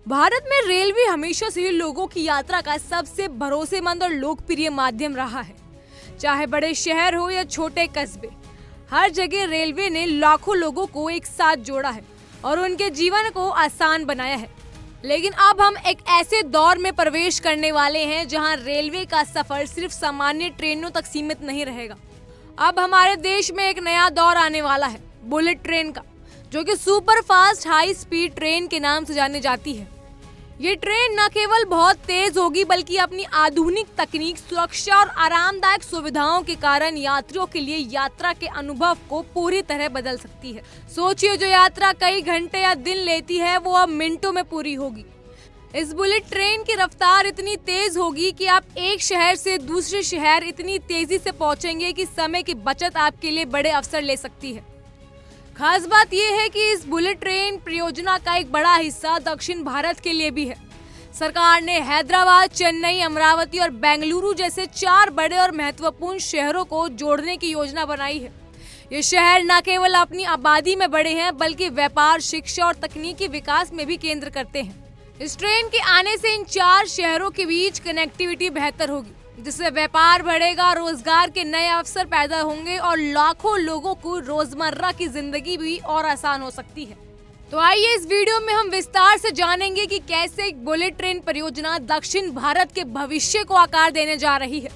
भारत में रेलवे हमेशा से ही लोगों की यात्रा का सबसे भरोसेमंद और लोकप्रिय माध्यम रहा है। चाहे बड़े शहर हो या छोटे कस्बे, हर जगह रेलवे ने लाखों लोगों को एक साथ जोड़ा है और उनके जीवन को आसान बनाया है। लेकिन अब हम एक ऐसे दौर में प्रवेश करने वाले हैं जहां रेलवे का सफर सिर्फ सामान्य ट्रेनों तक सीमित नहीं रहेगा। अब हमारे देश में एक नया दौर आने वाला है, बुलेट ट्रेन का, जो कि super fast high speed train के नाम से जानी जाती है। ये ट्रेन न केवल बहुत तेज होगी बल्कि अपनी आधुनिक तकनीक, सुरक्षा और आरामदायक सुविधाओं के कारण यात्रियों के लिए यात्रा के अनुभव को पूरी तरह बदल सकती है। सोचिए, जो यात्रा कई घंटे या दिन लेती है वो अब मिनटों में पूरी होगी। इस बुलेट ट्रेन की रफ्तार इतनी तेज होगी कि आप एक शहर से दूसरे शहर इतनी तेजी से पहुंचेंगे कि समय की बचत आपके लिए बड़े अवसर ले सकती है। खास बात यह है कि इस बुलेट ट्रेन परियोजना का एक बड़ा हिस्सा दक्षिण भारत के लिए भी है। सरकार ने हैदराबाद, चेन्नई, अमरावती और बेंगलुरु जैसे 4 बड़े और महत्वपूर्ण शहरों को जोड़ने की योजना बनाई है। ये शहर न केवल अपनी आबादी में बड़े हैं बल्कि व्यापार, शिक्षा और तकनीकी विकास में भी केंद्र करते हैं। इस ट्रेन के आने से इन 4 शहरों के बीच कनेक्टिविटी बेहतर होगी, जिससे व्यापार बढ़ेगा, रोजगार के नए अवसर पैदा होंगे और लाखों लोगों को रोजमर्रा की जिंदगी भी और आसान हो सकती है। तो आइए इस वीडियो में हम विस्तार से जानेंगे कि कैसे एक बुलेट ट्रेन परियोजना दक्षिण भारत के भविष्य को आकार देने जा रही है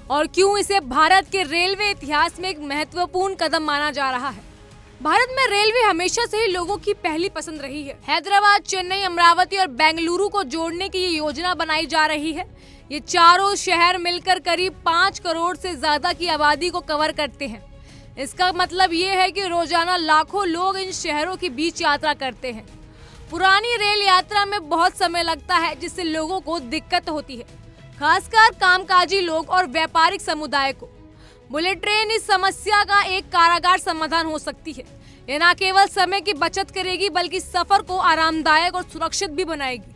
और क्यों इसे भारत के रेलवे इतिहास में एक महत्वपूर्ण कदम माना जा रहा है। भारत में रेलवे हमेशा से ही लोगों की पहली पसंद रही है। हैदराबाद, चेन्नई, अमरावती और बेंगलुरु को जोड़ने की ये योजना बनाई जा रही है। ये चारों शहर मिलकर करीब 5 करोड़ से ज्यादा की आबादी को कवर करते हैं। इसका मतलब ये है कि रोजाना लाखों लोग इन शहरों के बीच यात्रा करते हैं। पुरानी रेल यात्रा में बहुत समय लगता है, जिससे लोगों को दिक्कत होती है, खासकर कामकाजी लोग और व्यापारिक समुदाय को। बुलेट ट्रेन इस समस्या का एक कारगर समाधान हो सकती है। ये न केवल समय की बचत करेगी बल्कि सफर को आरामदायक और सुरक्षित भी बनाएगी।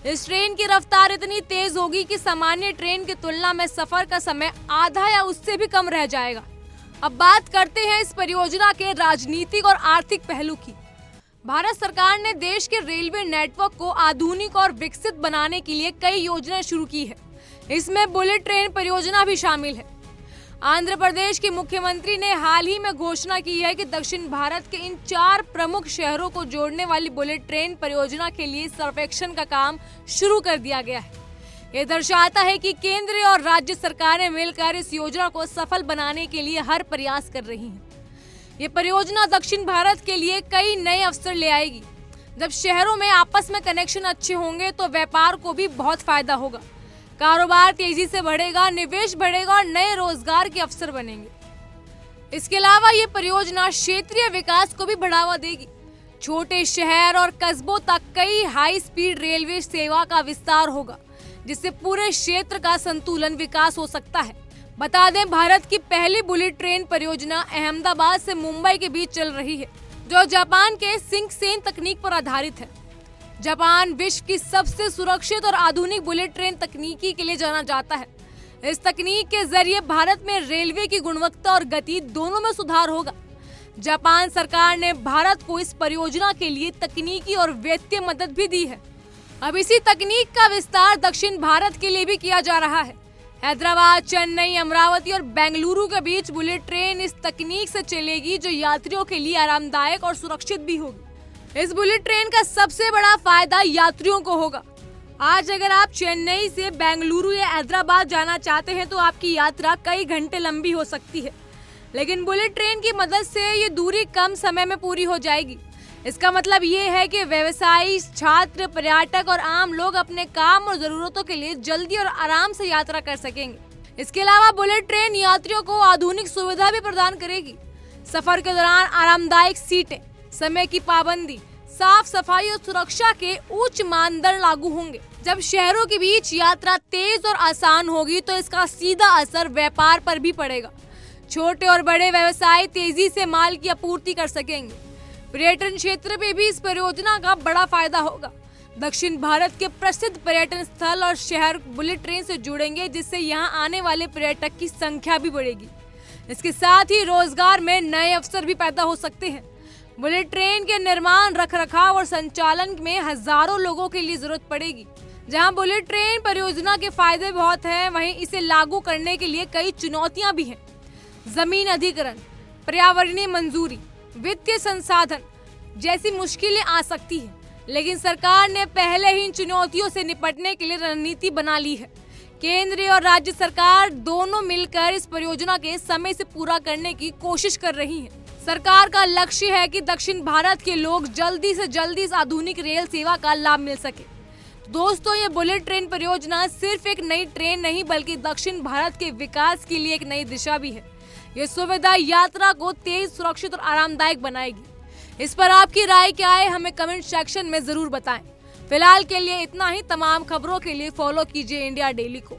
इस ट्रेन की रफ्तार इतनी तेज होगी कि सामान्य ट्रेन की तुलना में सफर का समय आधा या उससे भी कम रह जाएगा। अब बात करते हैं इस परियोजना के राजनीतिक और आर्थिक पहलू की। भारत सरकार ने देश के रेलवे नेटवर्क को आधुनिक और विकसित बनाने के लिए कई योजनाएं शुरू की है। इसमें बुलेट ट्रेन परियोजना भी शामिल है। आंध्र प्रदेश के मुख्यमंत्री ने हाल ही में घोषणा की है कि दक्षिण भारत के इन 4 प्रमुख शहरों को जोड़ने वाली बुलेट ट्रेन परियोजना के लिए सर्वेक्षण का काम शुरू कर दिया गया है। ये दर्शाता है कि केंद्र और राज्य सरकारें मिलकर इस योजना को सफल बनाने के लिए हर प्रयास कर रही हैं। ये परियोजना दक्षिण भारत के लिए कई नए अवसर ले आएगी। जब शहरों में आपस में कनेक्शन अच्छे होंगे तो व्यापार को भी बहुत फायदा होगा, कारोबार तेजी से बढ़ेगा, निवेश बढ़ेगा और नए रोजगार के अवसर बनेंगे। इसके अलावा ये परियोजना क्षेत्रीय विकास को भी बढ़ावा देगी। छोटे शहर और कस्बों तक कई हाई स्पीड रेलवे सेवा का विस्तार होगा, जिससे पूरे क्षेत्र का संतुलन विकास हो सकता है। बता दें, भारत की पहली बुलेट ट्रेन परियोजना अहमदाबाद से मुंबई के बीच चल रही है, जो जापान के शिंकसेन तकनीक पर आधारित है। जापान विश्व की सबसे सुरक्षित और आधुनिक बुलेट ट्रेन तकनीकी के लिए जाना जाता है। इस तकनीक के जरिए भारत में रेलवे की गुणवत्ता और गति दोनों में सुधार होगा। जापान सरकार ने भारत को इस परियोजना के लिए तकनीकी और वित्तीय मदद भी दी है। अब इसी तकनीक का विस्तार दक्षिण भारत के लिए भी किया जा रहा है। हैदराबाद, चेन्नई, अमरावती और बेंगलुरु के बीच बुलेट ट्रेन इस तकनीक से चलेगी, जो यात्रियों के लिए आरामदायक और सुरक्षित भी होगी। इस बुलेट ट्रेन का सबसे बड़ा फायदा यात्रियों को होगा। आज अगर आप चेन्नई से बेंगलुरु या हैदराबाद जाना चाहते हैं तो आपकी यात्रा कई घंटे लंबी हो सकती है, लेकिन बुलेट ट्रेन की मदद से ये दूरी कम समय में पूरी हो जाएगी। इसका मतलब ये है कि व्यवसायी, छात्र, पर्यटक और आम लोग अपने काम और जरूरतों के लिए जल्दी और आराम से यात्रा कर सकेंगे। इसके अलावा बुलेट ट्रेन यात्रियों को आधुनिक सुविधा भी प्रदान करेगी। सफर के दौरान आरामदायक सीटें, समय की पाबंदी, साफ सफाई और सुरक्षा के उच्च मानदंड लागू होंगे। जब शहरों के बीच यात्रा तेज और आसान होगी तो इसका सीधा असर व्यापार पर भी पड़ेगा। छोटे और बड़े व्यवसाय तेजी से माल की आपूर्ति कर सकेंगे। पर्यटन क्षेत्र में भी इस परियोजना का बड़ा फायदा होगा। दक्षिण भारत के प्रसिद्ध पर्यटन स्थल और शहर बुलेट ट्रेन से जुड़ेंगे, जिससे यहाँ आने वाले पर्यटक की संख्या भी बढ़ेगी। इसके साथ ही रोजगार में नए अवसर भी पैदा हो सकते हैं। बुलेट ट्रेन के निर्माण, रखरखाव और संचालन में हजारों लोगों के लिए जरूरत पड़ेगी। जहां बुलेट ट्रेन परियोजना के फायदे बहुत हैं, वहीं इसे लागू करने के लिए कई चुनौतियां भी हैं। जमीन अधिग्रहण, पर्यावरणीय मंजूरी, वित्तीय संसाधन जैसी मुश्किलें आ सकती है, लेकिन सरकार ने पहले ही इन चुनौतियों से निपटने के लिए रणनीति बना ली है। केंद्रीय और राज्य सरकार दोनों मिलकर इस परियोजना के समय से पूरा करने की कोशिश कर रही है। सरकार का लक्ष्य है कि दक्षिण भारत के लोग जल्दी से जल्दी इस आधुनिक रेल सेवा का लाभ मिल सके। दोस्तों, ये बुलेट ट्रेन परियोजना सिर्फ एक नई ट्रेन नहीं, बल्कि दक्षिण भारत के विकास के लिए एक नई दिशा भी है। ये सुविधा यात्रा को तेज, सुरक्षित और आरामदायक बनाएगी। इस पर आपकी राय क्या है, हमें कमेंट सेक्शन में जरूर बताएं। फिलहाल के लिए इतना ही। तमाम खबरों के लिए फॉलो कीजिए इंडिया डेली को।